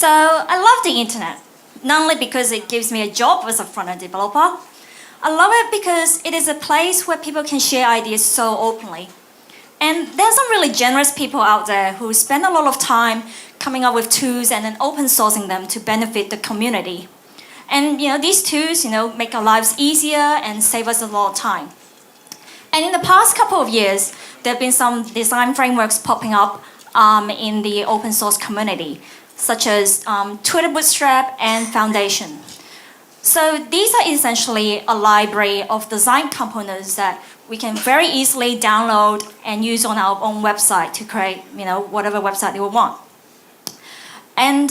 So I love the internet, not only because it gives me a job as a front-end developer. I love it because it is a place where people can share ideas so openly. And there's some really generous people out there who spend a lot of time coming up with tools and then open sourcing them to benefit the community. And these tools make our lives easier and save us a lot of time. And in the past couple of years, there have been some design frameworks popping up in the open source community, such as Twitter Bootstrap and Foundation. So these are essentially a library of design components that we can very easily download and use on our own website to create whatever website you want. And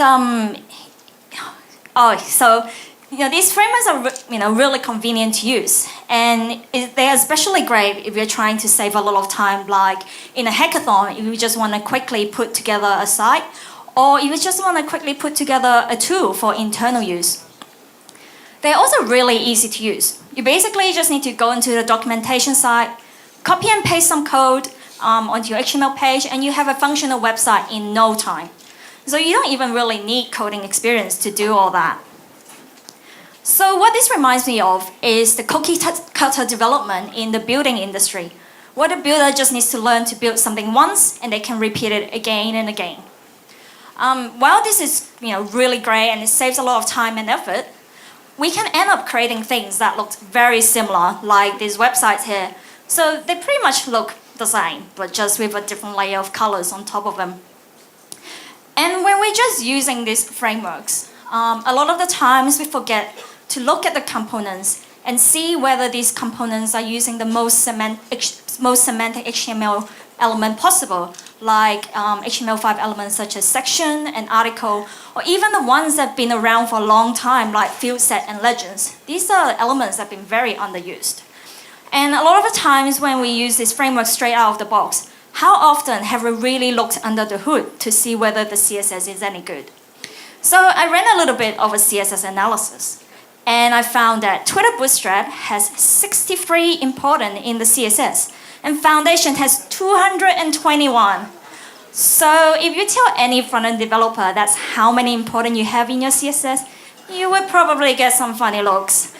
these frameworks are really convenient to use, and they're especially great if you're trying to save a lot of time, like in a hackathon, if you just want to quickly put together a site, or if you just want to quickly put together a tool for internal use. They're also really easy to use. You basically just need to go into the documentation site, copy and paste some code onto your HTML page, and you have a functional website in no time. So you don't even really need coding experience to do all that. So what this reminds me of is the cookie cutter development in the building industry, where the builder just needs to learn to build something once and they can repeat it again and again. While this is really great and it saves a lot of time and effort, we can end up creating things that look very similar, like these websites here. So they pretty much look the same, but just with a different layer of colors on top of them. And when we're just using these frameworks, a lot of the times we forget to look at the components and see whether these components are using the most semantic HTML element possible, like HTML5 elements such as section and article, or even the ones that have been around for a long time, like field set and legends. These are elements that have been very underused. And a lot of the times when we use this framework straight out of the box, how often have we really looked under the hood to see whether the CSS is any good? So I ran a little bit of a CSS analysis, and I found that Twitter Bootstrap has 63 important in the CSS, and Foundation has 221. So if you tell any front-end developer that's how many important you have in your CSS, you would probably get some funny looks.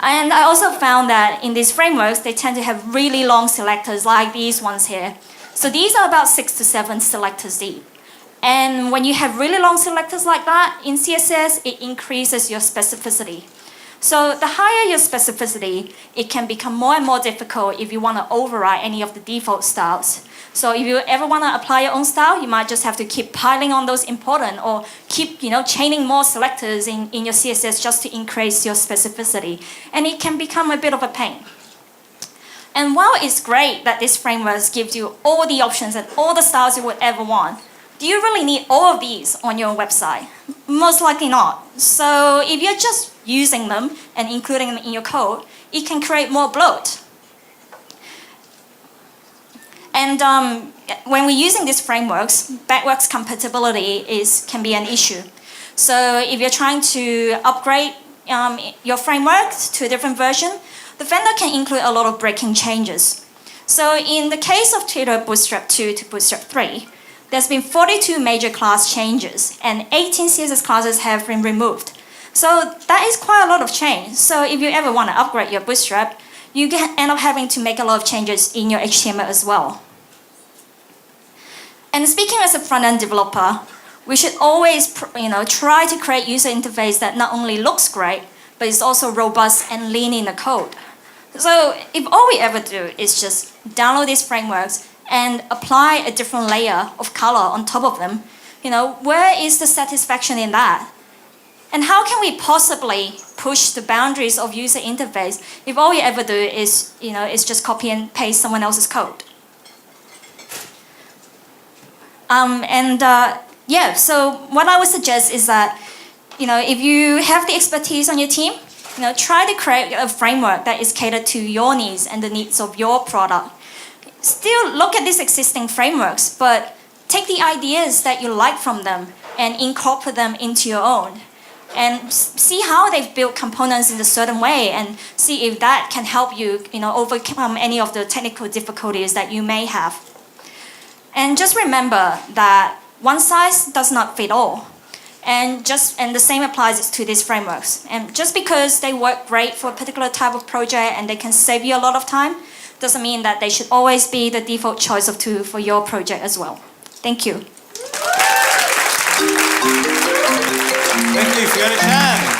And I also found that in these frameworks, they tend to have really long selectors like these ones here. So these are about 6 to 7 selectors deep. And when you have really long selectors like that in CSS, it increases your specificity. So the higher your specificity, it can become more and more difficult if you want to override any of the default styles. So if you ever want to apply your own style, you might just have to keep piling on those important, or keep chaining more selectors in your CSS just to increase your specificity. And it can become a bit of a pain. And while it's great that this framework gives you all the options and all the styles you would ever want, do you really need all of these on your website? Most likely not. So if you're just using them and including them in your code, it can create more bloat. And when we're using these frameworks, backwards compatibility can be an issue. So if you're trying to upgrade your framework to a different version, the vendor can include a lot of breaking changes. So in the case of Twitter Bootstrap 2 to Bootstrap 3, there's been 42 major class changes, and 18 CSS classes have been removed. So that is quite a lot of change. So if you ever want to upgrade your Bootstrap, you can end up having to make a lot of changes in your HTML as well. And speaking as a front-end developer, we should always try to create user interface that not only looks great, but is also robust and lean in the code. So if all we ever do is just download these frameworks and apply a different layer of color on top of them, where is the satisfaction in that? And how can we possibly push the boundaries of user interface if all we ever do is just copy and paste someone else's code? So what I would suggest is that, if you have the expertise on your team, try to create a framework that is catered to your needs and the needs of your product. Still look at these existing frameworks, but take the ideas that you like from them and incorporate them into your own. And see how they've built components in a certain way, and see if that can help you, overcome any of the technical difficulties that you may have. And just remember that one size does not fit all. And the same applies to these frameworks. And just because they work great for a particular type of project and they can save you a lot of time, doesn't mean that they should always be the default choice of tool for your project as well. Thank you. Thank you, Fiona Chan.